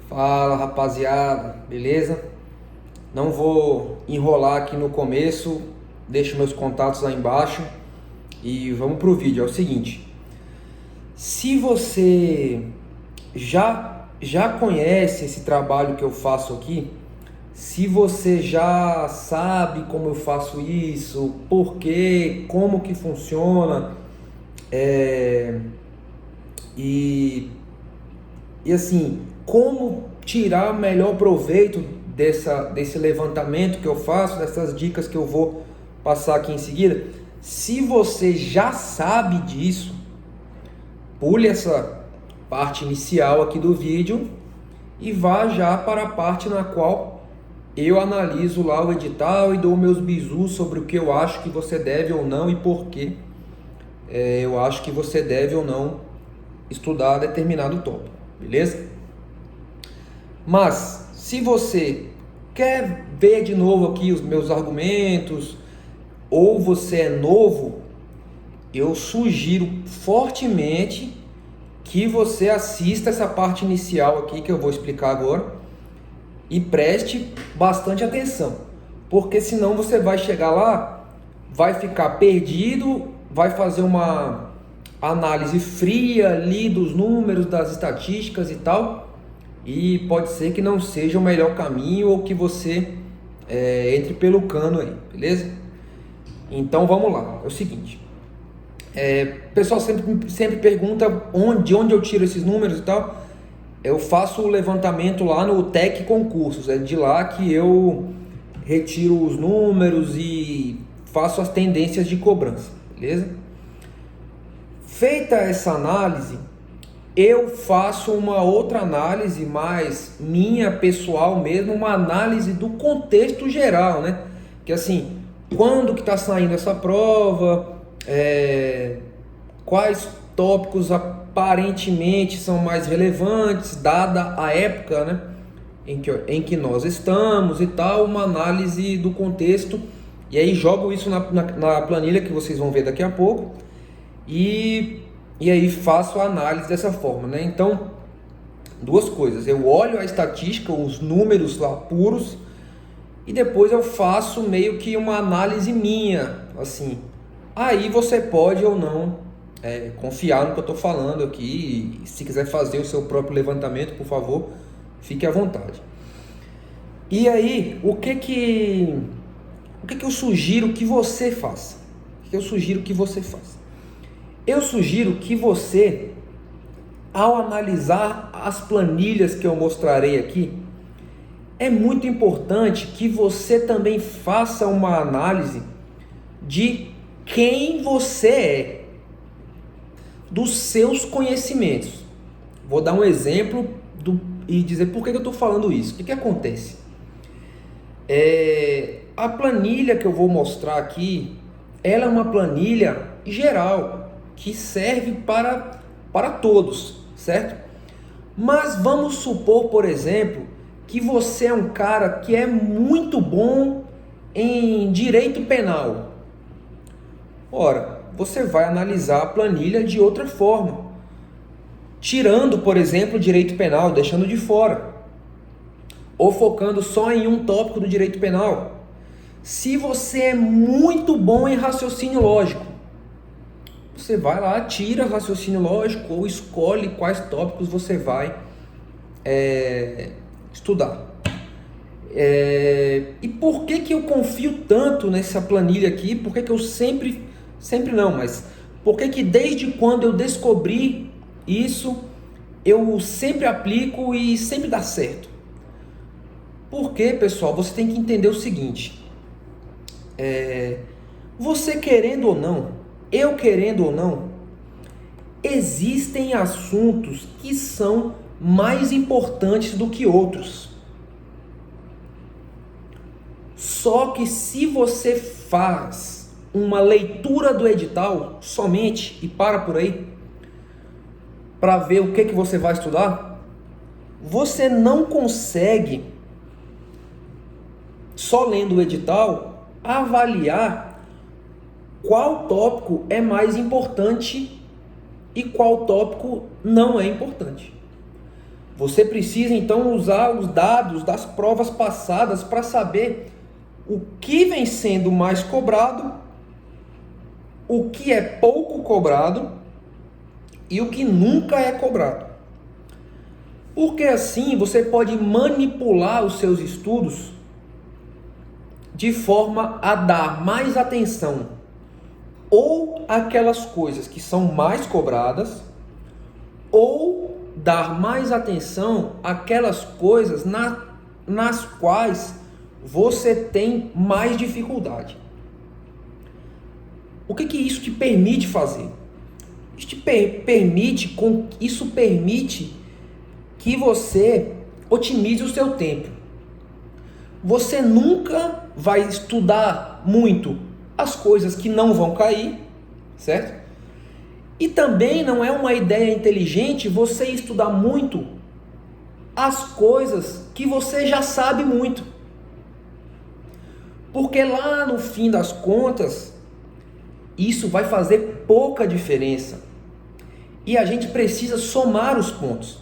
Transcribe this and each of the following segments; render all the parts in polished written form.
Fala, rapaziada, beleza? Não vou enrolar aqui no começo, deixo meus contatos lá embaixo e vamos pro vídeo. É o seguinte: se você já conhece esse trabalho que eu faço aqui, se você já sabe como eu faço isso, por quê, como que funciona, é, e E assim, como tirar melhor proveito desse levantamento que eu faço, dessas dicas que eu vou passar aqui em seguida. Se você já sabe disso, pule essa parte inicial aqui do vídeo e vá já para a parte na qual eu analiso lá o edital e dou meus bizus sobre o que eu acho que você deve ou não e por que eu acho que você deve ou não estudar determinado tópico, beleza? Mas, se você quer ver de novo aqui os meus argumentos, ou você é novo, eu sugiro fortemente que você assista essa parte inicial aqui que eu vou explicar agora e preste bastante atenção, porque senão você vai chegar lá, vai ficar perdido, vai fazer uma análise fria ali dos números, das estatísticas e tal, e pode ser que não seja o melhor caminho ou que você entre pelo cano aí, beleza? Então vamos lá, é o seguinte, o pessoal sempre pergunta de onde eu tiro esses números e tal. Eu faço o levantamento lá no Tec Concursos, é de lá que eu retiro os números e faço as tendências de cobrança, beleza? Feita essa análise, eu faço uma outra análise mais minha, pessoal mesmo, uma análise do contexto geral, né? Que assim, quando que está saindo essa prova, quais tópicos aparentemente são mais relevantes, dada a época, né, em que nós estamos e tal, uma análise do contexto, e aí jogo isso na planilha que vocês vão ver daqui a pouco, e aí faço a análise dessa forma, né? Então, duas coisas: eu olho a estatística, os números lá puros, e depois eu faço meio que uma análise minha, assim. Aí você pode ou não confiar no que eu estou falando aqui. E se quiser fazer o seu próprio levantamento, por favor, fique à vontade. E aí, o que eu sugiro que você faça? Eu sugiro que você, ao analisar as planilhas que eu mostrarei aqui, é muito importante que você também faça uma análise de quem você é, dos seus conhecimentos. Vou dar um exemplo e dizer por que eu estou falando isso. O que acontece? A planilha que eu vou mostrar aqui, ela é uma planilha geral, que serve para todos, certo? Mas vamos supor, por exemplo, que você é um cara que é muito bom em direito penal. Ora, você vai analisar a planilha de outra forma, tirando, por exemplo, o direito penal, deixando de fora, ou focando só em um tópico do direito penal. Se você é muito bom em raciocínio lógico, você vai lá, tira raciocínio lógico ou escolhe quais tópicos você vai estudar. E por que eu confio tanto nessa planilha aqui? Por que eu sempre não, mas por que desde quando eu descobri isso, eu sempre aplico e sempre dá certo? Porque, pessoal, você tem que entender o seguinte, você querendo ou não, eu querendo ou não, existem assuntos que são mais importantes do que outros. Só que se você faz uma leitura do edital somente e para por aí, para ver o que você vai estudar, você não consegue, só lendo o edital, avaliar qual tópico é mais importante e qual tópico não é importante. Você precisa então usar os dados das provas passadas para saber o que vem sendo mais cobrado, o que é pouco cobrado e o que nunca é cobrado. Porque assim você pode manipular os seus estudos de forma a dar mais atenção ou àquelas coisas que são mais cobradas, ou dar mais atenção àquelas coisas nas quais você tem mais dificuldade. O que isso te permite fazer? Isso permite que você otimize o seu tempo. Você nunca vai estudar muito as coisas que não vão cair, certo? E também não é uma ideia inteligente você estudar muito as coisas que você já sabe muito. Porque lá no fim das contas, isso vai fazer pouca diferença. E a gente precisa somar os pontos.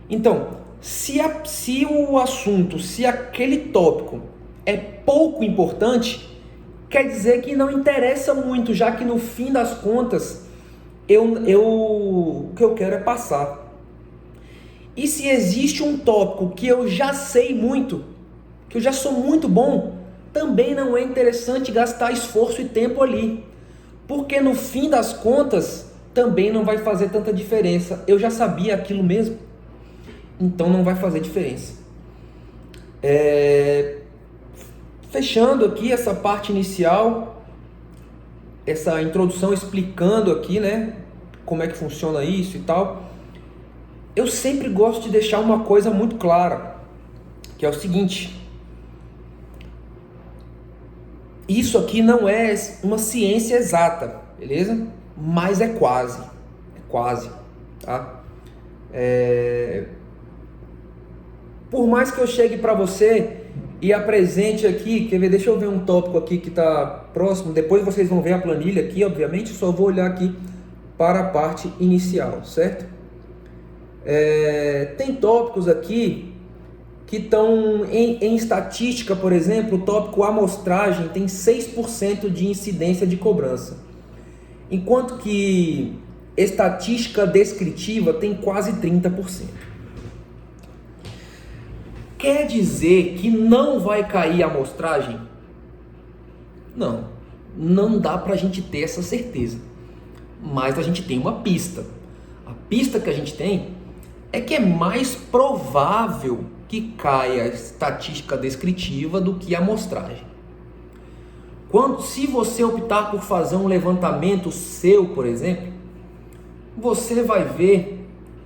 Então, se o assunto, se aquele tópico é pouco importante, quer dizer que não interessa muito, já que no fim das contas, o que eu quero é passar. E se existe um tópico que eu já sei muito, que eu já sou muito bom, também não é interessante gastar esforço e tempo ali. Porque no fim das contas, também não vai fazer tanta diferença. Eu já sabia aquilo mesmo. Então não vai fazer diferença. Fechando aqui essa parte inicial, essa introdução explicando aqui, né, como é que funciona isso e tal. Eu sempre gosto de deixar uma coisa muito clara, que é o seguinte: isso aqui não é uma ciência exata, beleza? Mas é quase, tá? Por mais que eu chegue para você e apresente aqui, quer ver, deixa eu ver um tópico aqui que está próximo, depois vocês vão ver a planilha aqui, obviamente, só vou olhar aqui para a parte inicial, certo? Tem tópicos aqui que estão em estatística, por exemplo, o tópico amostragem tem 6% de incidência de cobrança, enquanto que estatística descritiva tem quase 30%. Quer dizer que não vai cair a amostragem? Não dá para a gente ter essa certeza, mas a gente tem uma pista. A pista que a gente tem é que é mais provável que caia a estatística descritiva do que a amostragem. Se você optar por fazer um levantamento seu, por exemplo, você vai ver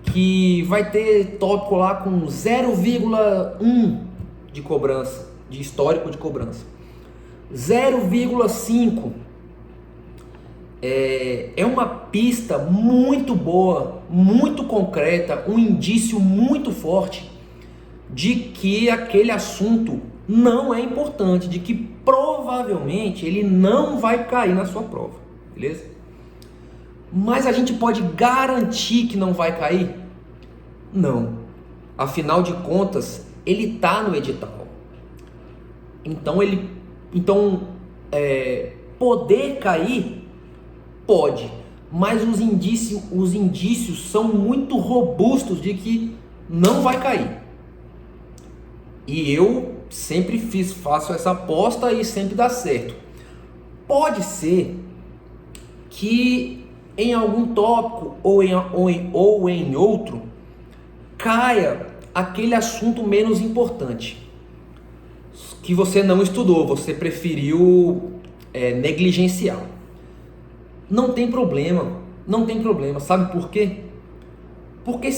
que vai ter tópico lá com 0,1 de cobrança, de histórico de cobrança. 0,5 é uma pista muito boa, muito concreta, um indício muito forte de que aquele assunto não é importante, de que provavelmente ele não vai cair na sua prova, beleza? Mas a gente pode garantir que não vai cair? Não. Afinal de contas, ele está no edital. Então, poder cair? Pode. Mas os indícios são muito robustos de que não vai cair. E eu sempre faço essa aposta e sempre dá certo. Pode ser que em algum tópico ou em outro caia aquele assunto menos importante que você não estudou, você preferiu negligenciar. Não tem problema, sabe por quê? Porque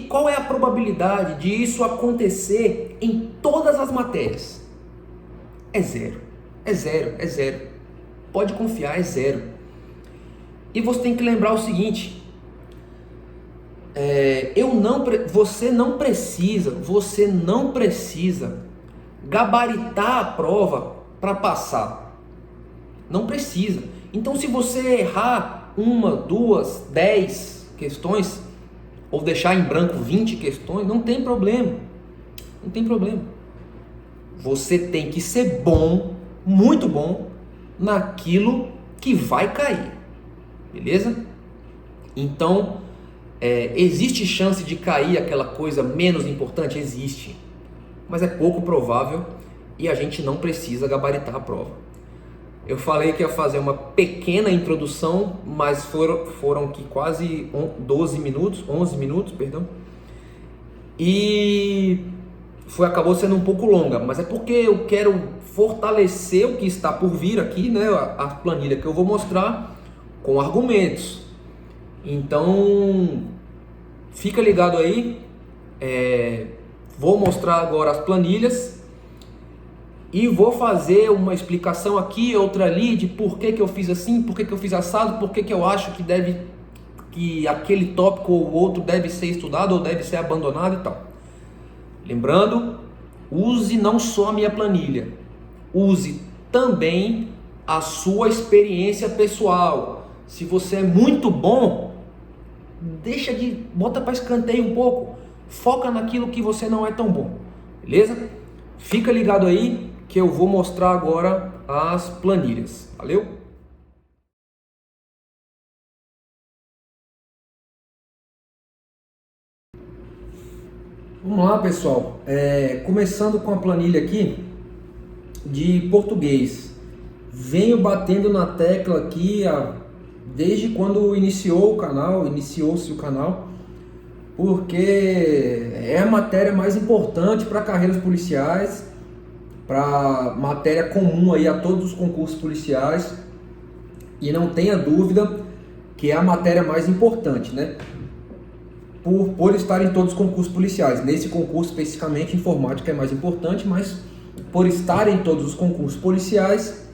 qual é a probabilidade de isso acontecer em todas as matérias? É zero. Pode confiar, é zero. E você tem que lembrar o seguinte: você não precisa gabaritar a prova para passar. Não precisa. Então, se você errar 1, 2, 10 questões, ou deixar em branco 20 questões, não tem problema. Não tem problema. Você tem que ser bom, muito bom, naquilo que vai cair. Beleza? Então, existe chance de cair aquela coisa menos importante? Existe. Mas é pouco provável e a gente não precisa gabaritar a prova. Eu falei que ia fazer uma pequena introdução, mas foram aqui quase 11 minutos, perdão. E acabou sendo um pouco longa, mas é porque eu quero fortalecer o que está por vir aqui, né? A planilha que eu vou mostrar com argumentos. Então, fica ligado aí. Vou mostrar agora as planilhas. E vou fazer uma explicação aqui, outra ali, de por que eu fiz assim, por que eu fiz assado, por que eu acho que aquele tópico ou outro deve ser estudado ou deve ser abandonado e tal. Lembrando, use não só a minha planilha, use também a sua experiência pessoal. Se você é muito bom, bota para escanteio um pouco, foca naquilo que você não é tão bom, beleza? Fica ligado aí, que eu vou mostrar agora as planilhas. Valeu? Vamos lá, pessoal. Começando com a planilha aqui de português. Venho batendo na tecla aqui desde quando iniciou-se o canal, porque é a matéria mais importante para carreiras policiais, para matéria comum aí a todos os concursos policiais, e não tenha dúvida que é a matéria mais importante, né? Por estar em todos os concursos policiais. Nesse concurso especificamente, informática é mais importante, mas por estar em todos os concursos policiais,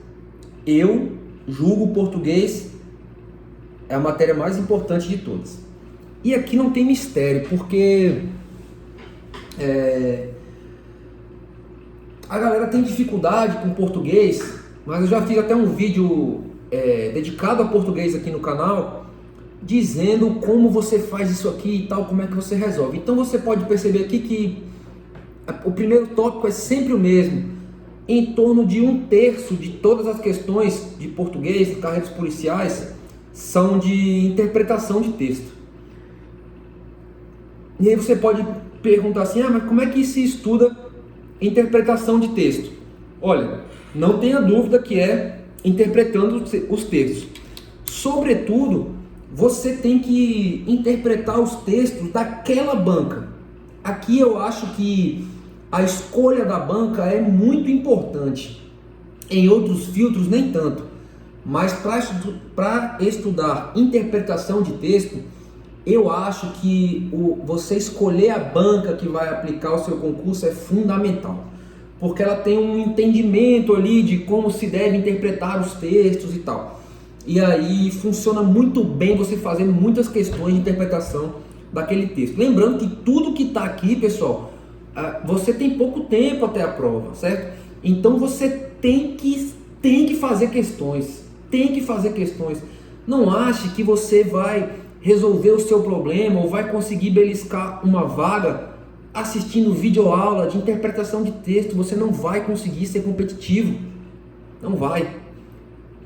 eu julgo o português é a matéria mais importante de todas. E aqui não tem mistério, porque a galera tem dificuldade com português, mas eu já fiz até um vídeo dedicado a português aqui no canal, dizendo como você faz isso aqui e tal, como é que você resolve. Então você pode perceber aqui que o primeiro tópico é sempre o mesmo. Em torno de 1/3 de todas as questões de português, de carreiras policiais, são de interpretação de texto. E aí você pode perguntar assim, mas como é que se estuda interpretação de texto? Olha, não tenha dúvida que é interpretando os textos. Sobretudo, você tem que interpretar os textos daquela banca. Aqui eu acho que a escolha da banca é muito importante. Em outros filtros, nem tanto. Mas para estudar interpretação de texto, eu acho que você escolher a banca que vai aplicar o seu concurso é fundamental, porque ela tem um entendimento ali de como se deve interpretar os textos e tal. E aí funciona muito bem você fazendo muitas questões de interpretação daquele texto. Lembrando que tudo que está aqui, pessoal, você tem pouco tempo até a prova, certo? Então você tem que fazer questões, Não ache que você vai resolver o seu problema ou vai conseguir beliscar uma vaga assistindo videoaula de interpretação de texto. Você não vai conseguir ser competitivo, não vai.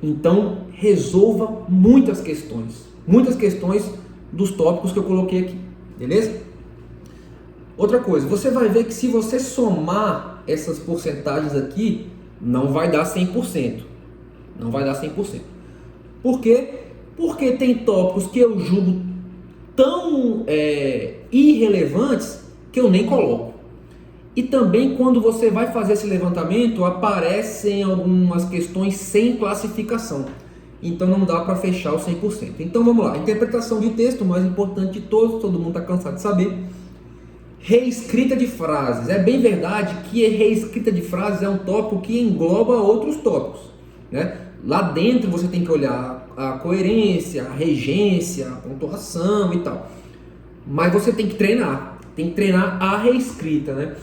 Então resolva muitas questões dos tópicos que eu coloquei aqui, beleza? Outra coisa, você vai ver que se você somar essas porcentagens aqui, não vai dar 100%. Não vai dar 100%. Por quê? Porque tem tópicos que eu julgo tão irrelevantes que eu nem coloco. E também quando você vai fazer esse levantamento, aparecem algumas questões sem classificação. Então não dá para fechar o 100%. Então vamos lá, interpretação de texto, o mais importante de todos, todo mundo está cansado de saber. Reescrita de frases. É bem verdade que reescrita de frases é um tópico que engloba outros tópicos, né? Lá dentro você tem que olhar a coerência, a regência, a pontuação e tal. Mas você tem que treinar a reescrita, né?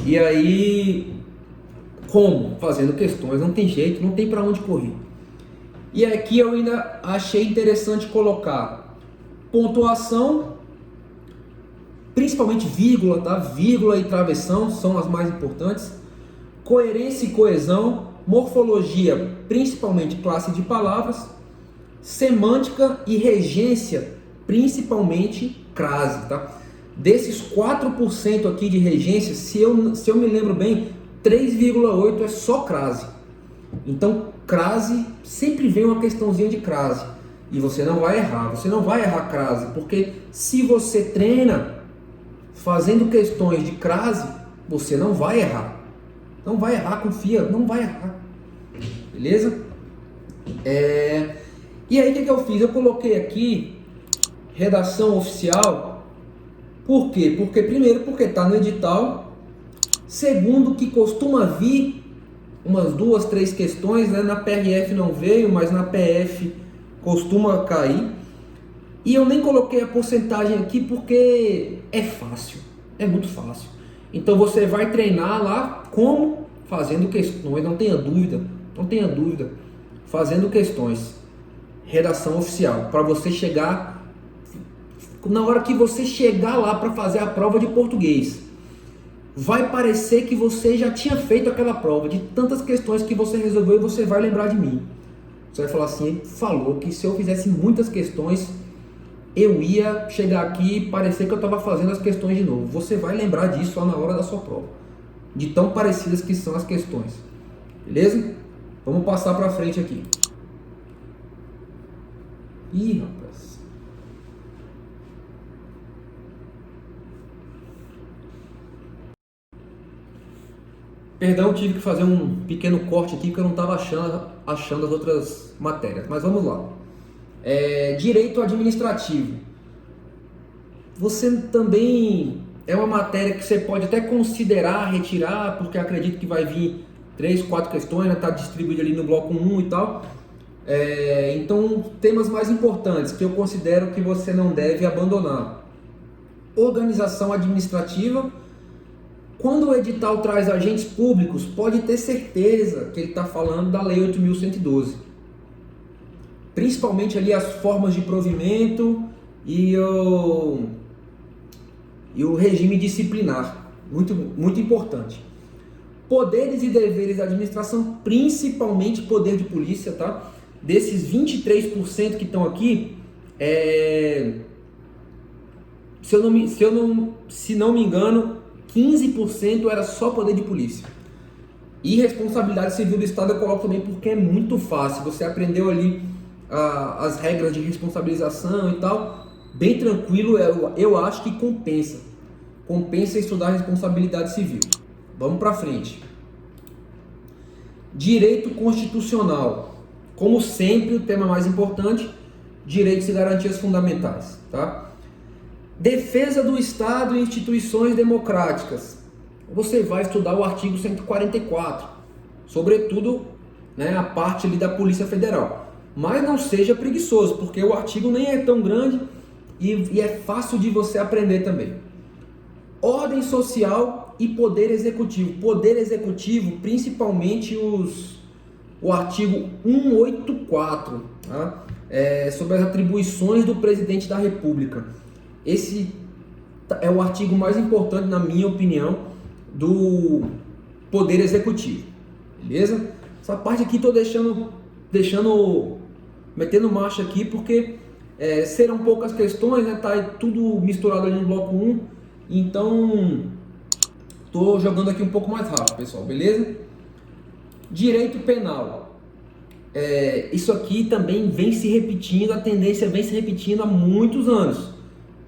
E aí, como? Fazendo questões, não tem jeito, não tem para onde correr. E aqui eu ainda achei interessante colocar pontuação principalmente vírgula, tá? Vírgula e travessão são as mais importantes. Coerência e coesão, morfologia, principalmente classe de palavras, semântica e regência, principalmente crase, tá? Desses 4% aqui de regência, se eu me lembro bem, 3,8 é só crase. Então, crase, sempre vem uma questãozinha de crase. E você não vai errar, crase, porque se você treina fazendo questões de crase, você não vai errar. Não vai errar, confia, não vai errar. Beleza? E aí, o que eu fiz? Eu coloquei aqui redação oficial. Por quê? Porque está no edital. Segundo, que costuma vir umas 2, 3 questões, né? Na PRF não veio, mas na PF costuma cair. E eu nem coloquei a porcentagem aqui porque é fácil, é muito fácil. Então você vai treinar lá como? Fazendo questões, não tenha dúvida, fazendo questões. Redação oficial, para você chegar, na hora que você chegar lá para fazer a prova de português, vai parecer que você já tinha feito aquela prova, de tantas questões que você resolveu, e você vai lembrar de mim. Você vai falar assim, ele falou que se eu fizesse muitas questões, eu ia chegar aqui e parecer que eu estava fazendo as questões de novo. Você vai lembrar disso só na hora da sua prova, de tão parecidas que são as questões. Beleza? Vamos passar para frente aqui. Ih, rapaz. Perdão, tive que fazer um pequeno corte aqui porque eu não estava achando as outras matérias. Mas vamos lá. Direito administrativo. Você também é uma matéria que você pode até considerar retirar, porque acredito que vai vir 3, 4 questões, né? Tá distribuído ali no bloco 1 e tal. Então, temas mais importantes que eu considero que você não deve abandonar. Organização administrativa. Quando o edital traz agentes públicos, pode ter certeza que ele está falando da Lei 8.112. Principalmente ali as formas de provimento e o regime disciplinar. Muito, muito importante. Poderes e deveres da administração, principalmente poder de polícia, tá? Desses 23% que estão aqui, se não me engano, 15% era só poder de polícia. E responsabilidade civil do Estado eu coloco também porque é muito fácil. Você aprendeu ali as regras de responsabilização e tal, bem tranquilo. Eu acho que compensa estudar responsabilidade civil. Vamos para frente. Direito constitucional. Como sempre, o tema mais importante, direitos e garantias fundamentais, tá? Defesa do Estado e instituições democráticas. Você vai estudar o artigo 144, sobretudo, né, a parte ali da Polícia Federal. Mas não seja preguiçoso, porque o artigo nem é tão grande e é fácil de você aprender também. Ordem social e poder executivo. Poder executivo, principalmente o artigo 184, tá? Sobre as atribuições do presidente da República. Esse é o artigo mais importante, na minha opinião, do poder executivo. Beleza? Essa parte aqui estou metendo marcha aqui, porque serão poucas questões, né? Tá tudo misturado ali no bloco 1. Então, estou jogando aqui um pouco mais rápido, pessoal. Beleza? Direito penal. Isso aqui também vem se repetindo, a tendência vem se repetindo há muitos anos.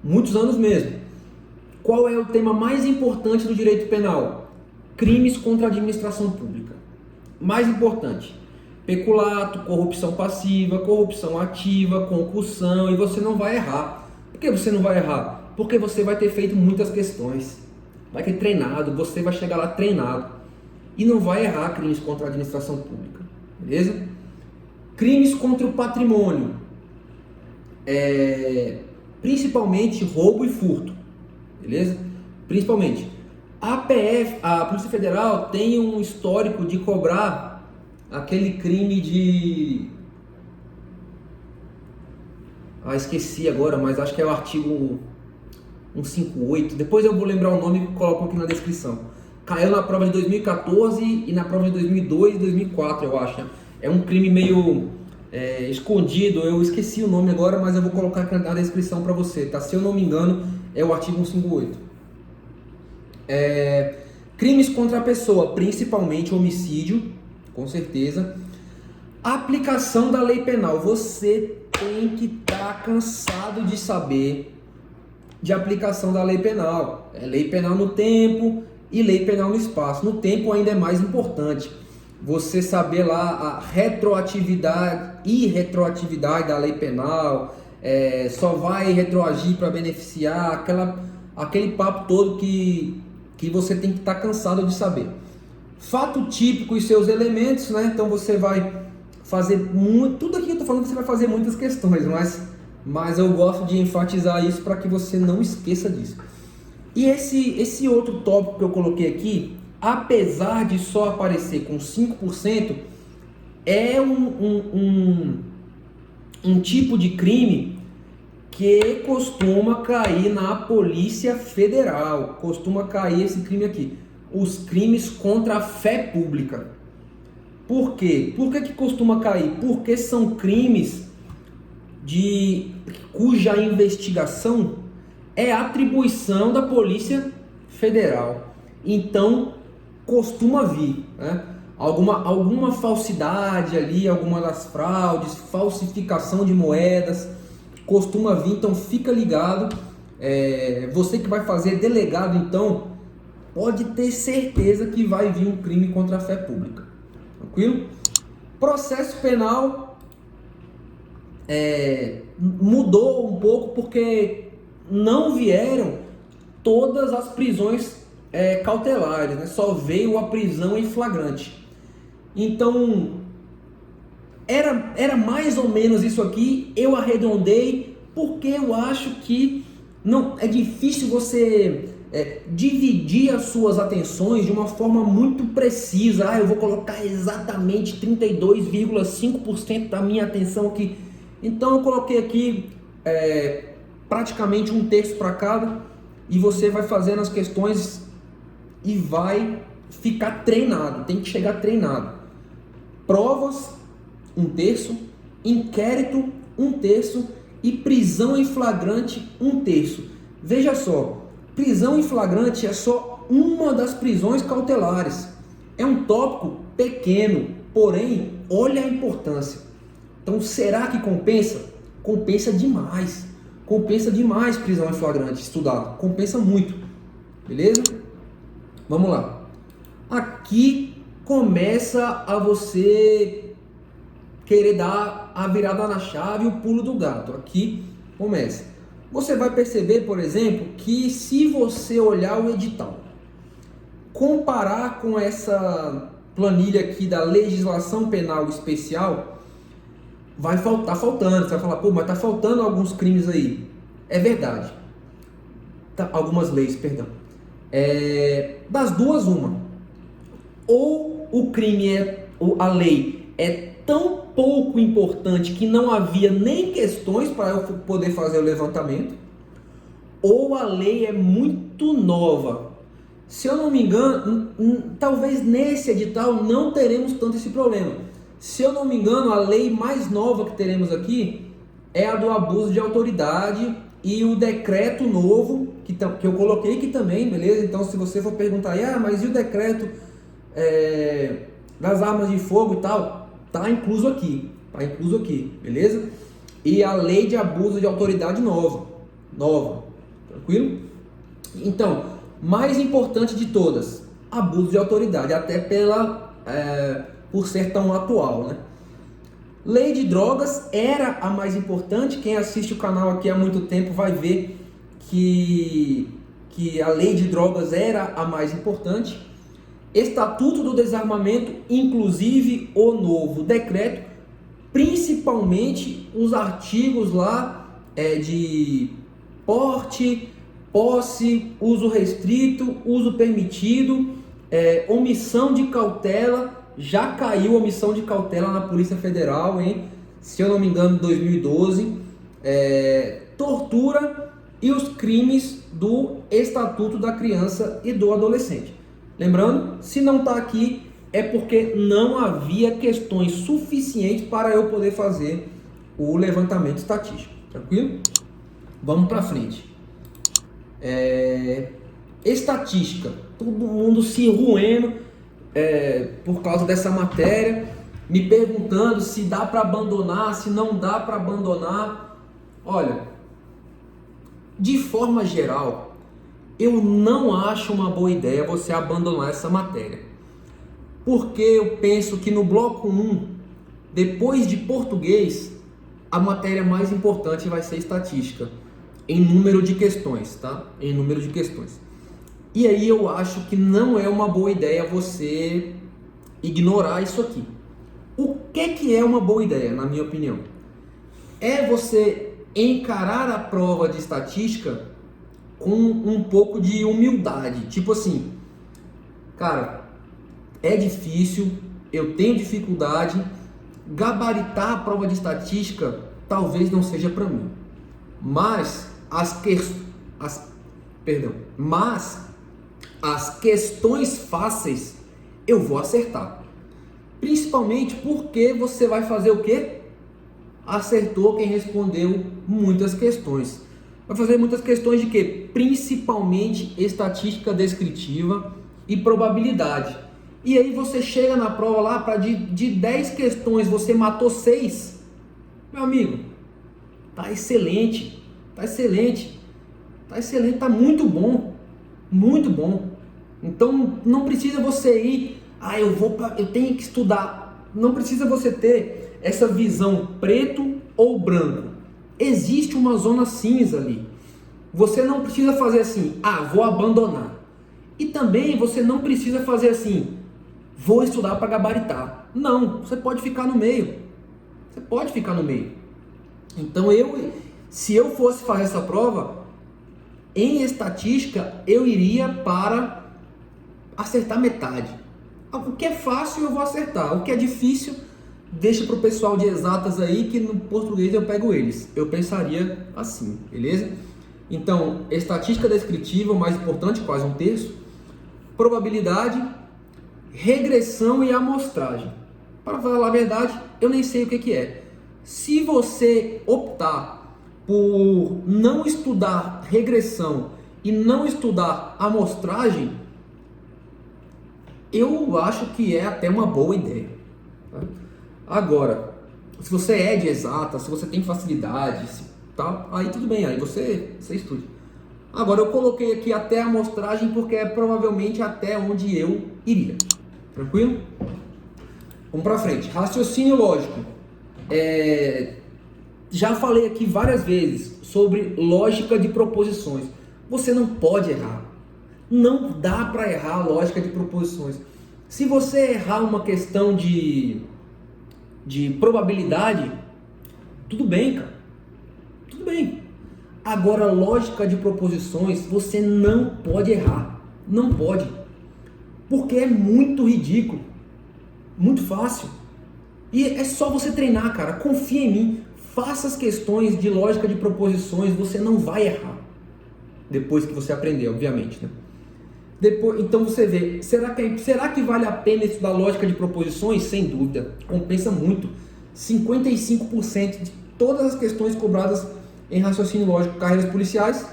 Muitos anos mesmo. Qual é o tema mais importante do direito penal? Crimes contra a administração pública. Mais importante. Peculato, corrupção passiva, corrupção ativa, concussão, e você não vai errar. Por que você não vai errar? Porque você vai ter feito muitas questões. Vai ter treinado, você vai chegar lá treinado. E não vai errar crimes contra a administração pública. Beleza? Crimes contra o patrimônio. Principalmente roubo e furto, beleza? Principalmente. A Polícia Federal tem um histórico de cobrar aquele crime de... esqueci agora, mas acho que é o artigo 158, depois eu vou lembrar o nome e coloco aqui na descrição. Caiu na prova de 2014 e na prova de 2002 e 2004, eu acho, né? É um crime meio escondido, eu esqueci o nome agora, mas eu vou colocar aqui na descrição para você, tá? Se eu não me engano, é o artigo 158. Crimes contra a pessoa, principalmente homicídio, com certeza. Aplicação da lei penal. Você tem que estar cansado de saber de aplicação da lei penal. É lei penal no tempo e lei penal no espaço. No tempo ainda é mais importante. Você saber lá a retroatividade e retroatividade da lei penal, só vai retroagir para beneficiar, aquele papo todo que você tem que estar cansado de saber. Fato típico e seus elementos, né? Então você vai fazer muito, tudo aqui que eu estou falando você vai fazer muitas questões, mas eu gosto de enfatizar isso para que você não esqueça disso. E esse outro tópico que eu coloquei aqui, apesar de só aparecer com 5%, é um tipo de crime que costuma cair na Polícia Federal. Costuma cair esse crime aqui. Os crimes contra a fé pública. Por quê? Por que costuma cair? Porque são crimes cuja investigação é atribuição da Polícia Federal. Então, costuma vir, né? Alguma falsidade ali, alguma das fraudes, falsificação de moedas, costuma vir, então fica ligado. Você que vai fazer delegado, então, pode ter certeza que vai vir um crime contra a fé pública. Tranquilo? Processo penal mudou um pouco porque não vieram todas as prisões cautelares, né? Só veio a prisão em flagrante. Então, era mais ou menos isso aqui. Eu arredondei porque eu acho que não é difícil você dividir as suas atenções de uma forma muito precisa. Eu vou colocar exatamente 32,5% da minha atenção aqui. Então eu coloquei aqui praticamente 1/3 para cada, e você vai fazendo as questões e vai ficar treinado, tem que chegar treinado. Provas, 1/3, inquérito, 1/3 e prisão em flagrante, 1/3. Veja só, prisão em flagrante é só uma das prisões cautelares. É um tópico pequeno, porém, olha a importância. Então, será que compensa? Compensa demais. Compensa demais prisão em flagrante, estudar. Compensa muito. Beleza? Vamos lá. Aqui começa a você querer dar a virada na chave, o pulo do gato. Aqui começa. Você vai perceber, por exemplo, que se você olhar o edital, comparar com essa planilha aqui da legislação penal especial, vai faltando. Você vai falar, pô, mas tá faltando alguns crimes aí. É verdade. Algumas leis, perdão. Das duas, uma. Ou o crime a lei é tão pouco importante que não havia nem questões para eu poder fazer o levantamento, ou a lei é muito nova. Se eu não me engano, talvez nesse edital não teremos tanto esse problema. Se eu não me engano, a lei mais nova que teremos aqui é a do abuso de autoridade e o decreto novo, que eu coloquei aqui também, beleza? Então, se você for perguntar, mas e o decreto das armas de fogo e tal? Tá incluso aqui, beleza? E a lei de abuso de autoridade nova, tranquilo? Então, mais importante de todas, abuso de autoridade, até por ser tão atual, né? Lei de drogas era a mais importante. Quem assiste o canal aqui há muito tempo vai ver que a lei de drogas era a mais importante. Estatuto do Desarmamento, inclusive o novo decreto, principalmente os artigos lá de porte, posse, uso restrito, uso permitido, omissão de cautela. Já caiu omissão de cautela na Polícia Federal, se eu não me engano, em 2012. Tortura e os crimes do Estatuto da Criança e do Adolescente. Lembrando, se não está aqui, é porque não havia questões suficientes para eu poder fazer o levantamento estatístico. Tranquilo? Vamos para frente. Estatística. Todo mundo se roendo por causa dessa matéria, me perguntando se dá para abandonar, se não dá para abandonar. Olha, de forma geral, eu não acho uma boa ideia você abandonar essa matéria. Porque eu penso que no bloco 1, depois de português, a matéria mais importante vai ser estatística, em número de questões, tá? Em número de questões. E aí eu acho que não é uma boa ideia você ignorar isso aqui. O que é uma boa ideia, na minha opinião? É você encarar a prova de estatística com um pouco de humildade. Tipo assim, cara, é difícil, eu tenho dificuldade, gabaritar a prova de estatística talvez não seja para mim. Mas as questões fáceis eu vou acertar. Principalmente porque você vai fazer o quê? Acertou quem respondeu muitas questões. Vai fazer muitas questões de quê? Principalmente estatística descritiva e probabilidade. E aí você chega na prova lá, para de 10 questões você matou 6. Meu amigo, tá excelente, tá muito bom, muito bom. Então não precisa você ir, eu tenho que estudar. Não precisa você ter essa visão preto ou branco. Existe uma zona cinza ali. Você não precisa fazer assim, vou abandonar. E também você não precisa fazer assim, vou estudar para gabaritar. Não, você pode ficar no meio. Você pode ficar no meio. Então se eu fosse fazer essa prova, em estatística, eu iria para acertar metade. O que é fácil eu vou acertar. O que é difícil, deixa para o pessoal de exatas aí, que no português eu pego eles. Eu pensaria assim, beleza? Então, estatística descritiva, o mais importante, quase um terço. Probabilidade, regressão e amostragem. Para falar a verdade, eu nem sei o que é. Se você optar por não estudar regressão e não estudar amostragem, eu acho que é até uma boa ideia. Tá? Agora, se você é de exata, se você tem facilidade, aí tudo bem, aí você estude. Agora, eu coloquei aqui até a amostragem porque é provavelmente até onde eu iria. Tranquilo? Vamos para frente. Raciocínio lógico. Já falei aqui várias vezes sobre lógica de proposições. Você não pode errar. Não dá para errar a lógica de proposições. Se você errar uma questão de probabilidade, tudo bem, cara. Tudo bem. Agora, lógica de proposições, você não pode errar. Não pode. Porque é muito ridículo. Muito fácil. E é só você treinar, cara. Confia em mim. Faça as questões de lógica de proposições. Você não vai errar. Depois que você aprender, obviamente, né? Então você vê, será que vale a pena estudar lógica de proposições? Sem dúvida, compensa muito. 55% de todas as questões cobradas em raciocínio lógico, carreiras policiais,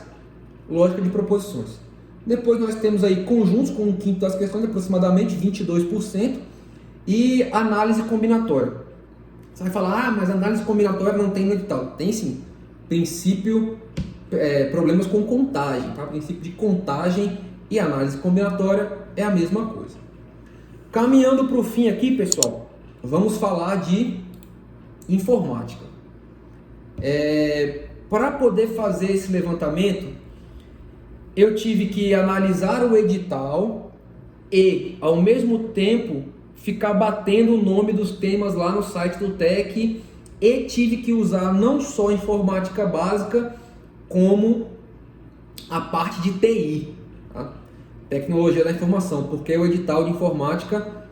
lógica de proposições. Depois nós temos aí conjuntos com 1/5 das questões, aproximadamente 22%, e análise combinatória. Você vai falar, mas análise combinatória não tem no edital. Tem sim. Princípio, problemas com contagem, tá? Princípio de contagem e análise combinatória é a mesma coisa. Caminhando para o fim aqui, pessoal, vamos falar de informática. Para poder fazer esse levantamento, eu tive que analisar o edital e, ao mesmo tempo, ficar batendo o nome dos temas lá no site do TEC, e tive que usar não só informática básica, como a parte de TI, tá? Tecnologia da informação, porque o edital de informática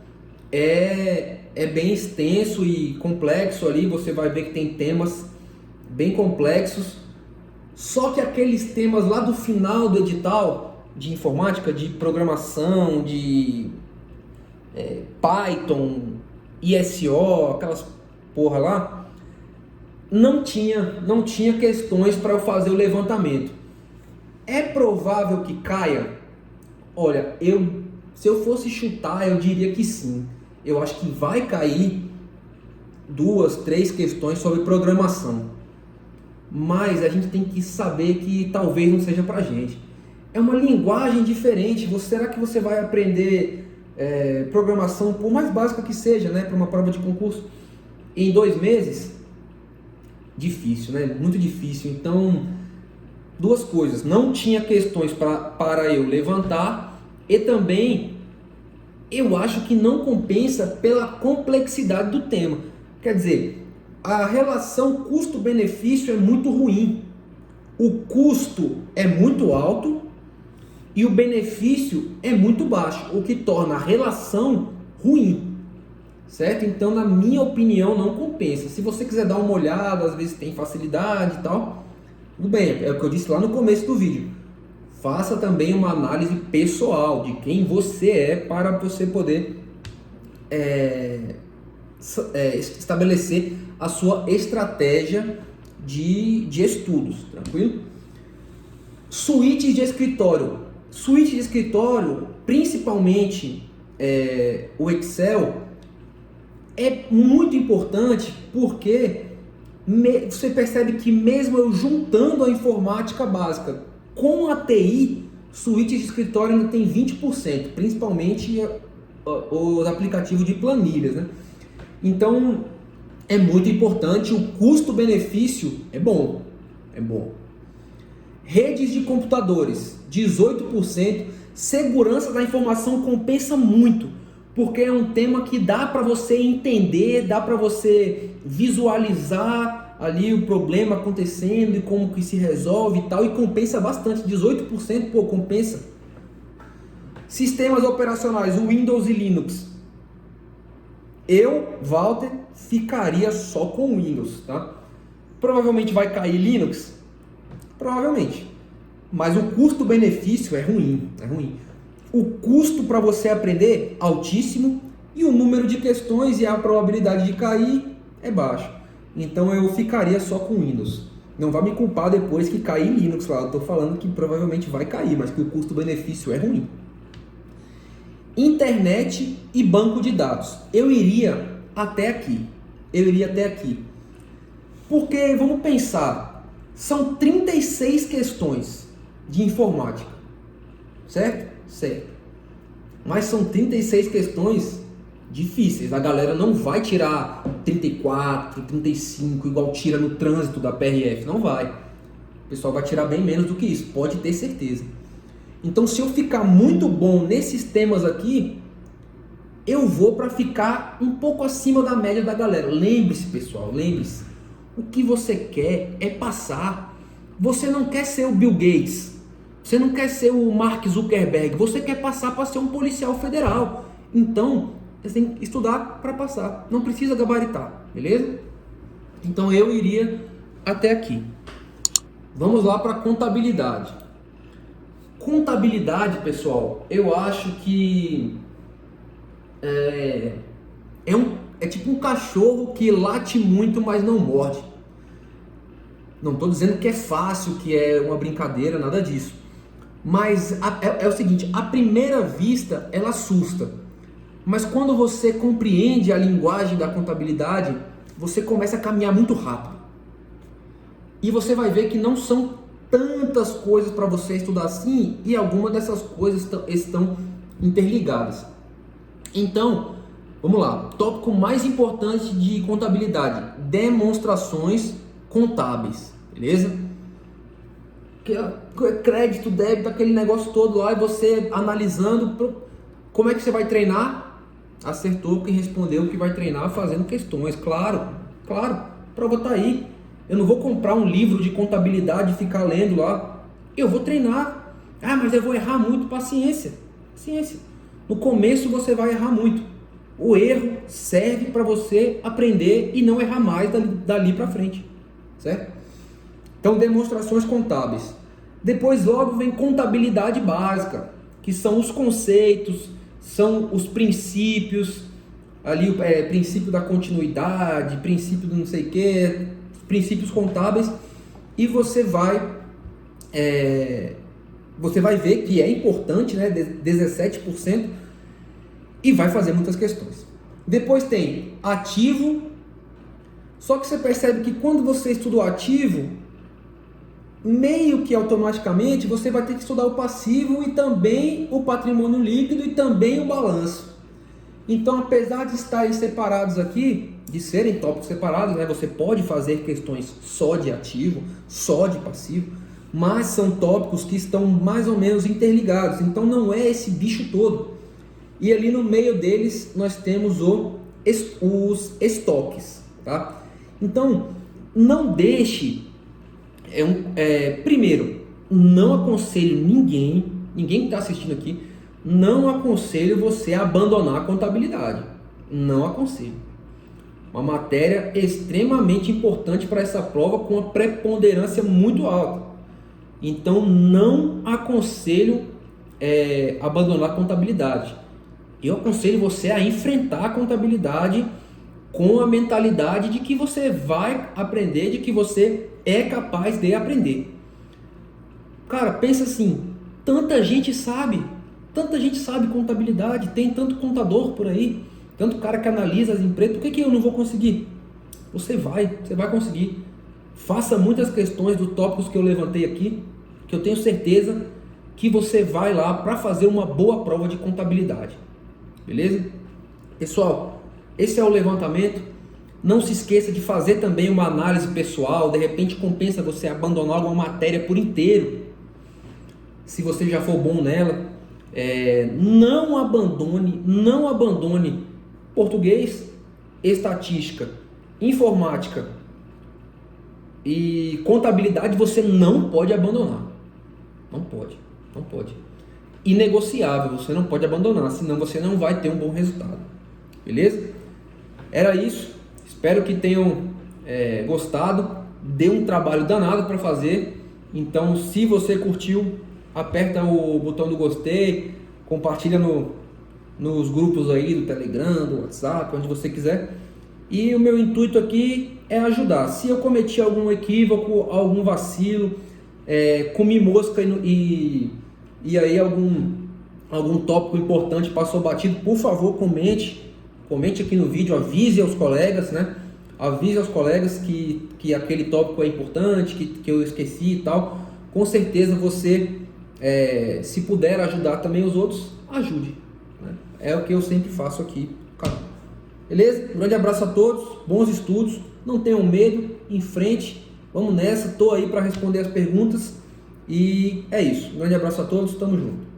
é bem extenso e complexo ali. Você vai ver que tem temas bem complexos, Só que aqueles temas lá do final do edital de informática, de programação, de Python, ISO, aquelas porra lá, não tinha questões para eu fazer o levantamento. É provável que caia? Olha, se eu fosse chutar, eu diria que sim. Eu acho que vai cair 2, 3 questões sobre programação. Mas a gente tem que saber que talvez não seja pra gente. É uma linguagem diferente. Será que você vai aprender programação, por mais básica que seja, né, para uma prova de concurso, em 2 meses? Difícil, né? Muito difícil. Então, 2 coisas. Não tinha questões para eu levantar, e também eu acho que não compensa pela complexidade do tema. Quer dizer, a relação custo-benefício é muito ruim. O custo é muito alto e o benefício é muito baixo, o que torna a relação ruim, certo? Então, na minha opinião, não compensa. Se você quiser dar uma olhada, às vezes tem facilidade e tal, tudo bem, é o que eu disse lá no começo do vídeo. Faça também uma análise pessoal de quem você é para você poder estabelecer a sua estratégia de estudos, tranquilo? Suítes de escritório. Suíte de escritório, principalmente o Excel, é muito importante porque você percebe que mesmo eu juntando a informática básica com a TI, suíte de escritório ainda tem 20%, principalmente os aplicativos de planilhas, né? Então, é muito importante, o custo-benefício é bom, Redes de computadores, 18%, segurança da informação compensa muito, porque é um tema que dá para você entender, dá para você visualizar ali o problema acontecendo e como que se resolve e tal, e compensa bastante, 18%, pô, compensa. Sistemas operacionais, o Windows e Linux. Eu, Walter, ficaria só com Windows, tá? Provavelmente vai cair Linux? Provavelmente. Mas o custo-benefício é ruim. O custo para você aprender, altíssimo, e o número de questões e a probabilidade de cair é baixo. Então eu ficaria só com Windows. Não vai me culpar depois que cair Linux lá. Eu estou falando que provavelmente vai cair, mas que o custo-benefício é ruim. Internet e banco de dados. Eu iria até aqui. Porque, vamos pensar, são 36 questões de informática. Certo? Certo. Mas são 36 questões difíceis. A galera não vai tirar 34, 35, igual tira no trânsito da PRF. Não vai. O pessoal vai tirar bem menos do que isso, pode ter certeza. Então, se eu ficar muito bom nesses temas aqui, eu vou para ficar um pouco acima da média da galera. Lembre-se, pessoal, lembre-se. O que você quer é passar. Você não quer ser o Bill Gates. Você não quer ser o Mark Zuckerberg. Você quer passar para ser um policial federal. Então, você tem que estudar para passar. Não precisa gabaritar, beleza? Então, eu iria até aqui. Vamos lá para contabilidade. Contabilidade, pessoal, eu acho que é tipo um cachorro que late muito, mas não morde. Não estou dizendo que é fácil, que é uma brincadeira, nada disso. Mas é o seguinte, à primeira vista ela assusta. Mas quando você compreende a linguagem da contabilidade, você começa a caminhar muito rápido. E você vai ver que não são tantas coisas para você estudar assim, e algumas dessas coisas estão interligadas. Então, vamos lá. Tópico mais importante de contabilidade: demonstrações contábeis, beleza? Crédito, débito, aquele negócio todo lá, e você analisando. Como é que você vai treinar? Acertou quem respondeu que vai treinar fazendo questões. Claro, a prova tá aí. Eu não vou comprar um livro de contabilidade e ficar lendo lá. Eu vou treinar. Ah, mas eu vou errar muito. Paciência. No começo você vai errar muito. O erro serve para você aprender e não errar mais dali para frente. Certo? Então, demonstrações contábeis. Depois logo vem contabilidade básica, que são os conceitos, são os princípios, ali princípio da continuidade, princípio do não sei o que, princípios contábeis, e você vai ver que é importante, né, 17%, e vai fazer muitas questões. Depois tem ativo, só que você percebe que quando você estuda o ativo, meio que automaticamente você vai ter que estudar o passivo e também o patrimônio líquido e também o balanço. Então, apesar de estarem separados aqui, de serem tópicos separados, né, você pode fazer questões só de ativo, só de passivo, mas são tópicos que estão mais ou menos interligados, então não é esse bicho todo. E ali no meio deles nós temos os estoques, tá? Então, não deixe... primeiro, não aconselho ninguém que está assistindo aqui, não aconselho você a abandonar a contabilidade. Não aconselho. Uma matéria extremamente importante para essa prova, com uma preponderância muito alta. Então, não aconselho abandonar a contabilidade. Eu aconselho você a enfrentar a contabilidade com a mentalidade de que você vai aprender, de que você é capaz de aprender. Cara, pensa assim, tanta gente sabe contabilidade, tem tanto contador por aí, tanto cara que analisa as empresas, por que eu não vou conseguir? Você vai conseguir. Faça muitas questões dos tópicos que eu levantei aqui, que eu tenho certeza que você vai lá para fazer uma boa prova de contabilidade. Beleza? Pessoal, esse é o levantamento. Não se esqueça de fazer também uma análise pessoal. De repente compensa você abandonar alguma matéria por inteiro, se você já for bom nela. Não abandone português, estatística, informática e contabilidade. Você não pode abandonar. Não pode. Inegociável, você não pode abandonar, senão você não vai ter um bom resultado. Beleza? Era isso. Espero que tenham gostado. Deu um trabalho danado para fazer. Então, se você curtiu, aperta o botão do gostei, compartilha nos grupos aí do Telegram, do WhatsApp, onde você quiser. E o meu intuito aqui é ajudar. Se eu cometi algum equívoco, algum vacilo, comi mosca e aí algum tópico importante passou batido, por favor, comente aqui no vídeo, avise aos colegas, né? Avise aos colegas que aquele tópico é importante, que eu esqueci e tal. Com certeza você, se puder ajudar também os outros, ajude, né? É o que eu sempre faço aqui no canal. Beleza? Um grande abraço a todos, bons estudos, não tenham medo, em frente, vamos nessa, estou aí para responder as perguntas e é isso. Um grande abraço a todos, tamo junto.